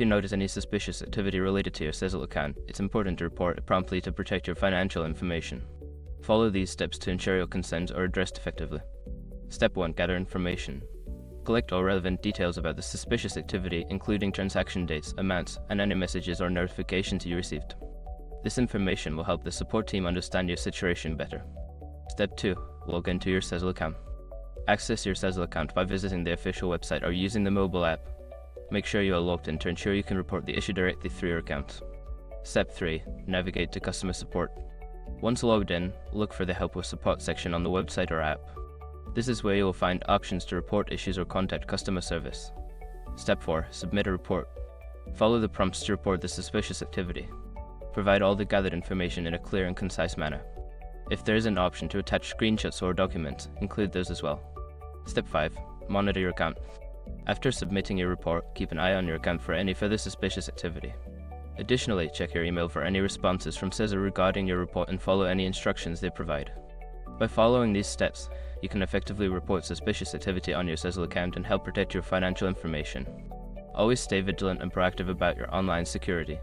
If you notice any suspicious activity related to your Sezzle account, it's important to report it promptly to protect your financial information. Follow these steps to ensure your concerns are addressed effectively. Step 1. Gather information. Collect all relevant details about the suspicious activity, including transaction dates, amounts, and any messages or notifications you received. This information will help the support team understand your situation better. Step 2. Log into your Sezzle account. Access your Sezzle account by visiting the official website or using the mobile app. Make sure you are logged in to ensure you can report the issue directly through your account. Step 3. Navigate to customer support. Once logged in, look for the Help with Support section on the website or app. This is where you will find options to report issues or contact customer service. Step 4. Submit a report. Follow the prompts to report the suspicious activity. Provide all the gathered information in a clear and concise manner. If there is an option to attach screenshots or documents, include those as well. Step 5. Monitor your account. After submitting your report, keep an eye on your account for any further suspicious activity. Additionally, check your email for any responses from Sezzle regarding your report and follow any instructions they provide. By following these steps, you can effectively report suspicious activity on your Sezzle account and help protect your financial information. Always stay vigilant and proactive about your online security.